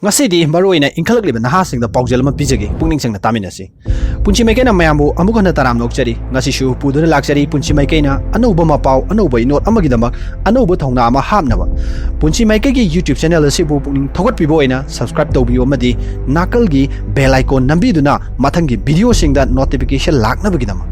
Ngasidi maroina inkhalaklib nahasing da paujal ma pijagi pungning sing na taminasi punchi maikena mayambu amuka na taram nokchari ngasishu puduna lakchari punchi maikena anuba mapau anuba inot amagidamak anuba thongna ama hamnaba punchi maikegi YouTube channel asibu pungning thogat piboina subscribe tawbiyo amadi nakalgi bell icon nambiduna mathangi video singda notification laknabagidama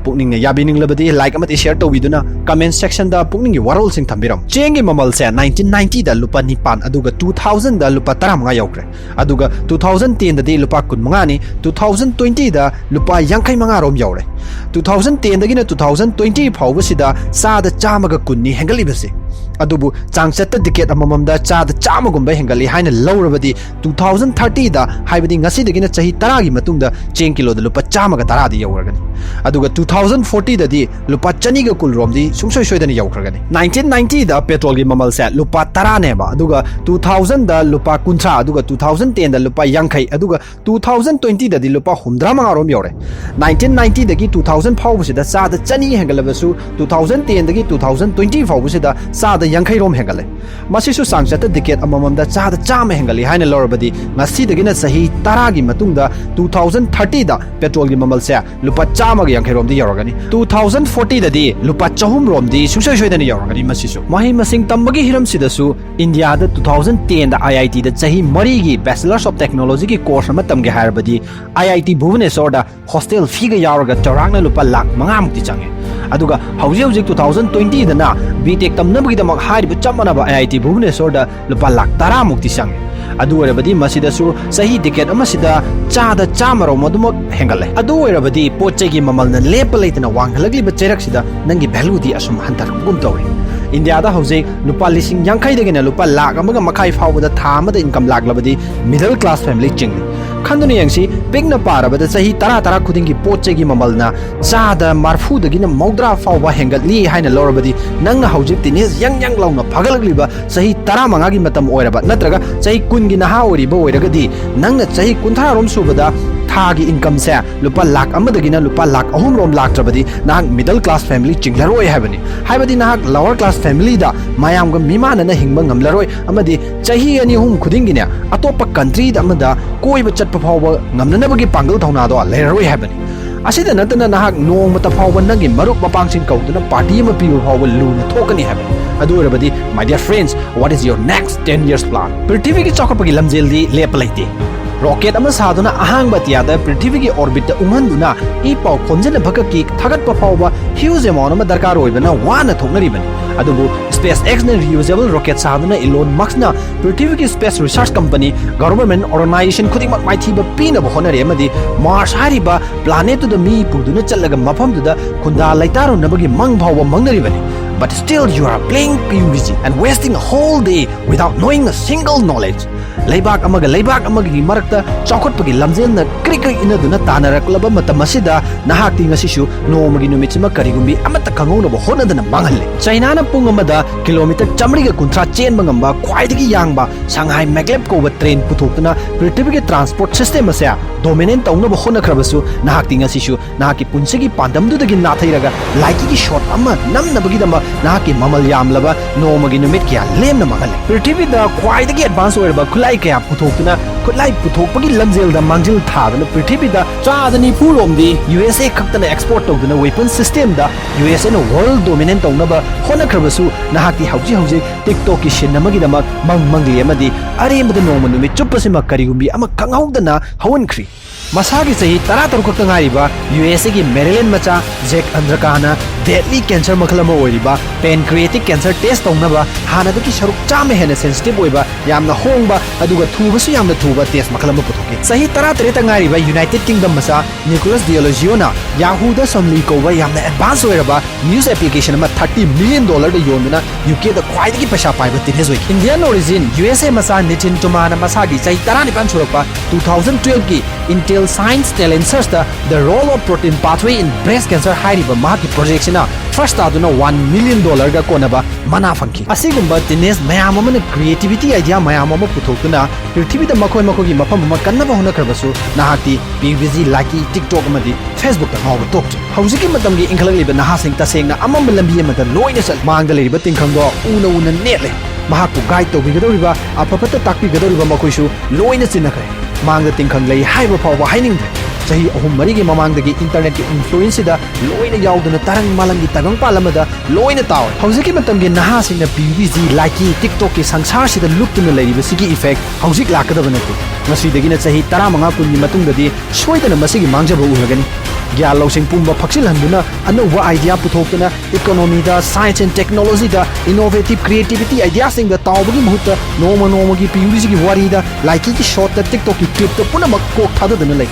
pungning yabining labadi like amati share tawbiduna comment section da pungning warol sing thambiram chengi mamal se 1990 da lupa nipan aduga 2000 da lupa taram yaukre aduga 2010 da di lupa kun mangani 2020 da lupa yankai manga rom yaure 2010 da gina 2020 phawba sida sa da chamaga kunni hengali basi adubu changchat ticket amamam da cha da chama gumba hengali haina lawrabadi 2030 da haibadi ngasi da gina chahi 10 gi matungda cheng kilo da lupa chamaga 10 di yauragani aduga 2040 da di lupa chani ga kul rom di sungsoi soi da ni yaukragani 1990 da petrol gi mamal se lupa 10 ne ba aduga 2000 da lupa kuntra aduga 2010 da lupa yankai aduga 2020 da di lupa humdra manga rom yaure 1990 da gi 2000 phawbu sida sa da chani hengalabasu 2010 da gi 2020 phawbu sida sa da yankai rom hengale masisu sangchat ticket amamam da cha da chama hengali haina lorabadi ngasi da gina sahi 10 gi matungda 2030 da petrol gi mamal se lupa chama gi yankai rom di yauragani 2040 da di lupa chahum rom di sungsoi soi da ni yauragani masisu mahi masing tambagi hiram sidasu India da 2010 da IIT da chahi mari gi bachelors of technology gi course ama tamge harabadi IIT Bhubaneswar da hostel fee ga yauraga charangna lupa lakh manga mukti change aduga hauji hauji 2020 da na BTech tamnabagi da mak haribu chamana ba IIT Bhubaneswar da lupa lakh 10 mukti change adu orabadi masidasu sahi ticket ama sida cha da chamaro maduma hengale adu orabadi poche gi mamal na lepalaitna wanghalagli ba cherak sida nangi value di asum hantar gum tawri India da hauji lupa lising yankai da gina lupa lakh amaga makai fawda thama da income laglabadi middle class family chingni khanduni yangsi pigna parabada sahi tara khudingi poche gi mamalna cha da marfu da gina maudra fawba hengali haina lorabadi nangna hauji tinis yang launa phagalagliba sahi 15 gi matam oiraba natraga sahi kun gi naha oriba oiragadi nangna sahi 30 rom subada thagi income se lupa lakh amadagina lupa lakh ahum rom laktrabadi nahak middle class family chinglaroi haibadi nahak lower class family da mayam ga mimana na hingba ngamlaroi amadi chahi ani hum khudingine atopa country da amada koiba chatpa phawba ngamnanabagi pangal thawna do leroi haibani asida natana nahak nong mata phawba nagi marup mapangsin kauduna party ma piu phawba luna thokani haibani adu orabadi my dear friends what is your next 10 years plan prithvi ki chakapagi lamjel di lepalaite rocket ama saduna ahang batiada prithvi gi orbit da umhanduna e pau khonjana bhakaki thagat pa phawba huge amount ama darkar oibana wana thoknari bani adubu SpaceX na reusable rocket saduna Elon Musk na prithvi gi space research company government organization khuding mak maithi ba pina ba honare amadi Mars hariba planet da mi puduna challaga mafam da khunda laitaro nabagi mang phawba mangnari bani but still you are playing PUBG and wasting a whole day without knowing a single knowledge leibak amagi marakta chaukhotpagi lamjelna krik inaduna tanaraklaba matamasida nahakti ngasishu nomagi numitchima karigumbi amata kangona ba honadana mangalle China na pungamada kilometer chamri ga kuntra chen bangamba khwaidagi yangba Shanghai Maglev ko ba train puthokna prithvi gi transport system asya dominant tawna ba hona khrabasu nahakti ngasishu nahaki punsigi pandamdu dagi nathairaga laiki gi shot amma namnabagi dama nahaki mamal yamlaba nomagi numit kya lemna mangalle prithvi da khwaidagi advance oirba khulai kya puthokna khulai puthokpagi lamjel da mangjil thadana prithvi da chadani puromdi USA khaktana export tawduna weapon system da USA na world dominant tawna ba hona khrabasu nahaki hauji TikTok ki shinamagi dama mangli amadi aremada noma numit chupasima karigumbi ama kanghaudana hawankhri masagi sahi 13 khakta ngariba USA gi Maryland macha Jack Andrakana deadly cancer makhlama oiriba pancreatic cancer test tawnaba hanadaki sharuk chame hena sensitive oiba yamna hongba aduga thubasu yamna thuba test makhlama puthoki sahi 13 ta ngariba United Kingdom macha Nicholas Dialogio na Yahoo da samli koba yamna advance oiraba news application ma $30 million da yonduna UK da khwaidagi paisa paiba tinhezoi Indian origin USA macha Nitin Tumana masagi sahi 19 surapa 2012 ki Intel Science Telencers the role of protein pathway in breast cancer hariba mahaki projection na first aduna $1 million ga konaba mana fanki asigumba tines mayam amana creativity idea mayam ama puthokuna prithvi da makoi gi mafam ma kannaba hona karbasu nahati PUBG Lucky TikTok amadi Facebook da hawa tok hauji ki matam gi ingkhalag liba nahasing tasengna amam lambi amada loina sal mangda leriba tingkhang do una netle ꯃꯍꯥꯛꯄꯨ guide ꯇꯧꯕꯤꯒꯗꯧꯔꯤꯕ ꯑꯐ-ꯐꯠꯇ ꯇꯥꯛꯄꯤꯒꯗꯧꯔꯤꯕ ꯃꯈꯣꯏꯁꯨ ꯂꯣꯏꯅ ꯆꯤꯟꯅꯈ꯭ꯔꯦ ꯃꯥꯡꯗ ꯇꯤꯡꯈꯪ ꯂꯩ ꯍꯥꯏꯕ ꯐꯥꯎꯕ ꯍꯥꯏꯅꯤꯡꯗ꯭ꯔꯦ ꯆꯍꯤ 3-4ꯒꯤ ꯃꯃꯥꯡꯗꯒꯤ ꯏꯟꯇꯔꯅꯦꯠꯀꯤ ꯏꯟꯐ꯭ꯂꯨꯌꯦꯟꯁꯁꯤꯗ ꯂꯣꯏꯅ ꯌꯥꯎꯗꯨꯅ ꯇꯔꯪ ꯃꯥꯂꯪꯒꯤ ꯇꯥꯏꯕꯪꯄꯥꯟ ꯑꯃꯗ ꯂꯣꯏꯅ ꯇꯥꯎꯔꯦ ꯍꯧꯖꯤꯛꯀꯤ ꯃꯇꯝꯒꯤ ꯅꯍꯥꯁꯤꯡꯅ PUBG ꯂꯥꯏꯀꯤ ꯇꯤꯛꯇꯣꯛꯀꯤ ꯁꯪꯁꯥꯔꯁꯤꯗ ꯂꯨꯞꯇꯨꯅ ꯂꯩꯔꯤꯕꯁꯤꯒꯤ ꯏꯐꯦꯛ ꯍꯧꯖꯤꯛ ꯂꯥꯛꯀꯗꯕ ꯅꯠꯇꯦ ꯉꯁꯤꯗꯒꯤꯅ ꯆꯍꯤ 15-20ꯒꯤ ꯃꯇꯨꯡꯗꯗꯤ ꯁꯣꯏꯗꯅ ꯃꯁꯤꯒꯤ ꯃꯥꯡꯖꯕ ꯎꯔꯒꯅꯤ ꯒ꯭ꯌꯥꯟ ꯂꯧꯁꯤꯡ ꯄꯨꯝꯕ ꯐꯛꯆꯤꯜꯍꯟꯗꯨꯅ ꯑꯅꯧꯕ ꯑꯥꯏꯗꯤꯌꯥ ꯄꯨꯊꯣꯛꯇꯨꯅ ꯏꯀꯣꯅꯣꯃꯤꯗ ꯁꯥꯏꯟꯁ ꯑꯦꯟ ꯇꯦꯛꯅꯣꯂꯣꯖꯤꯗ ꯏꯅꯣꯚꯦꯇꯤꯚ ꯀ꯭रिꯌꯦꯇꯤꯚꯤꯇꯤ ꯑꯥꯏꯗꯤꯌꯥꯁꯤꯡꯗ ꯇꯥꯎꯕꯒꯤ ꯃꯍꯨꯠꯇ ꯅꯣꯡꯃꯒꯤ PUBGꯒꯤ ꯋꯥꯔꯤꯗ ꯂꯥꯏꯀꯤꯒꯤ ꯁꯣꯠꯇ ꯇꯤꯛꯇꯣꯛꯀꯤ ꯀ꯭ꯂꯤꯞꯇ ꯄꯨꯝꯅꯃꯛ ꯀꯣꯛ ꯊꯥꯗꯗꯨꯅ ꯂꯩ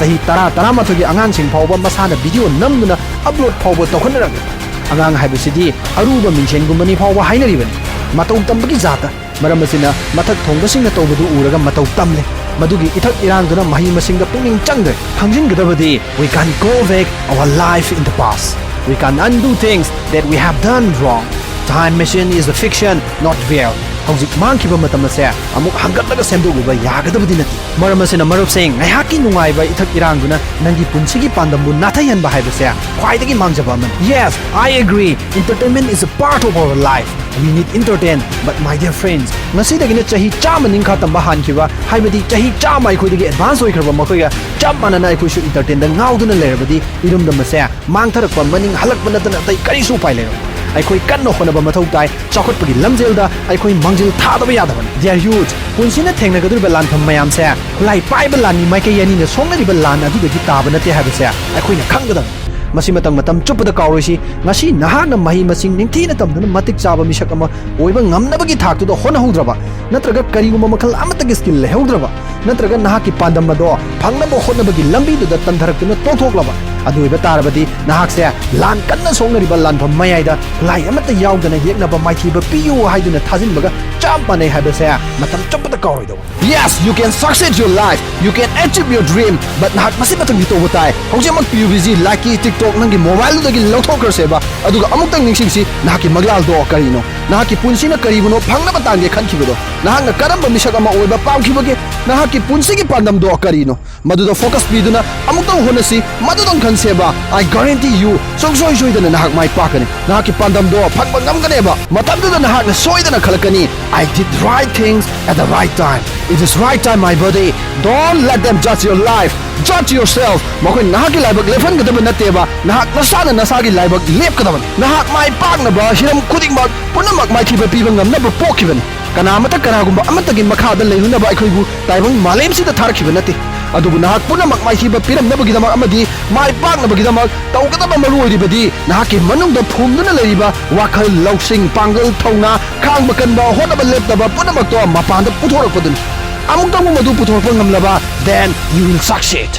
ꯆꯍꯤ 10-13ꯒꯤ ꯑꯉꯥꯡꯁꯤꯡ ꯐꯥꯎꯕ ꯃꯁꯥꯅ ꯚꯤꯗꯤꯑꯣ ꯅꯝꯗꯨꯅ ꯑꯞꯂꯣꯗ ꯐꯥꯎꯕ ꯇꯧꯈꯠꯅꯔꯝꯃꯤ ꯑꯉꯥꯡ ꯍꯥꯏꯕꯁꯤꯗꯤ ꯑꯔꯨꯕ ꯃꯤꯡꯁꯦꯟꯒꯨꯝꯕꯅꯤ ꯐꯥꯎꯕ ꯍꯥꯏꯅꯔꯤꯕꯅꯤ ꯃꯇꯧ ꯇꯝꯕꯒꯤ ꯖꯥꯠꯇ ꯃꯔꯝ ꯑꯁꯤꯅ ꯃꯊꯛ ꯊꯣꯡꯕꯁꯤꯡꯅ ꯇꯧꯕꯗꯨ ꯎꯔꯒ ꯃꯇꯧ ꯇꯝꯂꯦ ꯃꯗꯨꯒꯤ ꯏꯊꯛ ꯏꯔꯥꯡꯗꯨꯅ ꯃꯍꯩ ꯃꯁꯤꯡꯗ ꯄꯨꯛꯅꯤꯡ ꯆꯪꯗ꯭ꯔꯦ ꯈꯪꯖꯤꯟꯒꯗꯕꯗꯤ we can go back our life in the past we can undo things that we have done wrong time machine is a fiction not real ꯍꯧꯖꯤꯛ ꯃꯥꯡꯈꯤꯕ ꯃꯇꯝ ꯑꯁꯦ ꯑꯃꯨꯛ ꯍꯪꯒꯠꯂꯒ ꯁꯦꯝꯗꯣꯛꯂꯨꯕ ꯌꯥꯒꯗꯕꯗꯤ ꯅꯠꯇꯦ ꯃꯔꯝ ꯑꯁꯤꯅ ꯃꯔꯨꯞꯁꯤꯡ ꯉꯥꯏꯍꯥꯛꯀꯤ ꯅꯨꯡꯉꯥꯏꯕ ꯏꯊꯛ ꯏꯔꯥꯡꯗꯨꯅ ꯅꯪꯒꯤ ꯄꯨꯟꯁꯤꯒꯤ ꯄꯥꯟꯗꯝꯕꯨ ꯅꯥꯊꯩꯍꯟꯕ ꯍꯥꯏꯕꯁꯦ ꯈ꯭ꯋꯥꯏꯗꯒꯤ ꯃꯥꯡꯖꯕ ꯑꯃꯅꯤ yes I agree entertainment is a part of our life we need entertain but my dear friends ꯉꯁꯤꯗꯒꯤꯅ ꯆꯍꯤ 100 ꯅꯤꯡꯈꯥ ꯇꯝꯕ ꯍꯥꯟꯈꯤꯕ ꯍꯥꯏꯕꯗꯤ ꯆꯍꯤ 100 ꯑꯩꯈꯣꯏꯗꯒꯤ ꯑꯦꯗꯚꯥꯟꯁ ꯑꯣꯏꯈ꯭ꯔꯕ ꯃꯈꯣꯏꯒ ꯆꯞ ꯃꯥꯟꯅꯅ ꯑꯩꯈꯣꯏꯁꯨ ꯏꯟꯇꯔꯇꯦꯟꯗ ꯉꯥꯎꯗꯨꯅ ꯂꯩꯔꯕꯗꯤ ꯏꯔꯝꯗꯝ ꯑꯁꯦ ꯃꯥꯡꯊꯔꯛꯄ ꯃꯅꯤꯡ ꯍꯜꯂꯛꯄ ꯅꯠꯇꯅ ꯑꯇꯩ ꯀꯔꯤꯁꯨ ꯎꯄꯥꯏ ꯂꯩꯔꯣꯏ ꯑꯩꯈꯣꯏ ꯀꯟꯅ ꯍꯣꯠꯅꯕ ꯃꯊꯧ ꯇꯥꯏ ꯆꯥꯎꯈꯠꯄꯒꯤ ꯂꯝꯖꯦꯜꯗ ꯑꯩꯈꯣꯏ ꯃꯥꯡꯖꯤꯜ ꯊꯥꯗꯕ ꯌꯥꯗꯕꯅꯤ ꯗꯤꯌꯔ ꯌꯨꯊ ꯄꯨꯟꯁꯤꯅ ꯊꯦꯡꯅꯒꯗꯧꯔꯤꯕ ꯂꯥꯟꯐꯝ ꯃꯌꯥꯝꯁꯦ ꯈꯨꯠꯂꯥꯏ ꯄꯥꯏꯕ ꯂꯥꯟꯃꯤ ꯃꯥꯏꯀꯩ ꯑꯅꯤꯅ ꯁꯣꯛꯅꯔꯤꯕ ꯂꯥꯟ ꯑꯗꯨꯗꯒꯤ ꯇꯥꯕ ꯅꯠꯇꯦ ꯍꯥꯏꯕꯁꯦ ꯑꯩꯈꯣꯏꯅ ꯈꯪꯒꯗꯕꯅꯤ ꯃꯁꯤ ꯃꯇꯝ ꯆꯨꯞꯄꯗ ꯀꯥꯎꯔꯣꯏꯁꯤ ꯉꯁꯤ ꯅꯍꯥꯛꯅ ꯃꯍꯩ ꯃꯁꯤꯡ ꯅꯤꯡꯊꯤꯅ ꯇꯝꯗꯨꯅ ꯃꯇꯤꯛ ꯆꯥꯕ ꯃꯤꯁꯛ ꯑꯃ ꯑꯣꯏꯕ ꯉꯝꯅꯕꯒꯤ ꯊꯥꯛꯇꯨꯗ ꯍꯣꯠꯅꯍꯧꯗ꯭ꯔꯕ ꯅꯠꯇ꯭ꯔꯒ ꯀꯔꯤꯒꯨꯝꯕ ꯃꯈꯜ ꯑꯃꯠꯇꯒꯤ ꯁ꯭ꯀꯤꯜ ꯂꯩꯍꯧꯗ꯭ꯔꯕ ꯅꯠꯇ꯭ꯔꯒ ꯅꯍꯥꯛꯀꯤ ꯄꯥꯟꯗꯝ ꯑꯗꯣ ꯐꯪꯅꯕ ꯍꯣꯠꯅꯕꯒꯤ ꯂꯝꯕꯤꯗꯨꯗ ꯇꯟꯊꯔꯛꯇꯨꯅ ꯇꯣꯛꯊꯣꯛꯂꯕ ꯑꯗꯨ ꯑꯣꯏꯕ ꯇꯥꯔꯕꯗꯤ ꯅꯍꯥꯛꯁꯦ ꯂꯥꯟ ꯀꯟꯅ ꯁꯣꯛꯅꯔꯤꯕ ꯂꯥꯟꯐꯝ ꯃꯌꯥꯏꯗ ꯈꯨꯠꯂꯥꯏ ꯑꯃꯠꯇ ꯌꯥꯎꯗꯅ ꯌꯦꯛꯅꯕ ꯃꯥꯏꯊꯤꯕ ꯄꯤꯌꯨ ꯍꯥꯏꯗꯨꯅ ꯊꯥꯖꯤꯟꯕꯒ ꯆꯞ ꯃꯥꯟꯅꯩ ꯍꯥꯏꯕꯁꯦ ꯃꯇꯝ ꯆꯨꯞꯄꯗ ꯀꯥꯎꯔꯣꯏꯗꯧꯕ yes you can succeed your life you can achieve your dream but nahak masi matangdi tawba tai hojimak PUBG like TikTok nangi mobile dagi lawthokraseba aduga amutang ningsingsi nahaki maglal do karino nahaki punsina karibano phangna tangge khankhibado nahakna karamba misak ama oiba pamkhibage nahaki punsigi pandam do karino maduda focus piduna amutang honasi madudang khanseba I guarantee you songsoi soidana nahak mai pakani nahaki pandam do phangba ngamganeba matamduda nahakna soidana khalakani I did right things at the right time it is right time my buddy don't let them judge your life judge yourself makoi nahaki laibak lefan gadaba nateba nahak nasana nasagi laibak lepkadaba nahak mai paknaba hiram khudingmak punamak mai khiba piba ngamnaba pokibani kanamata kanagumba amatagi makhada leirunaba aikhoibu taibang malemsida tharkiba nate adubu nahak punamak mai khiba piramnabagidamak amadi mai paknabagidamak tawgadaba maru oiribadi nahaki manungda phumduna leiriba wakhal lausing pangal thauna khangba kanba honaba leptaba punamak to mapanda puthorakpadun amuk tamu madu puthorakpa ngamlaba then you will succeed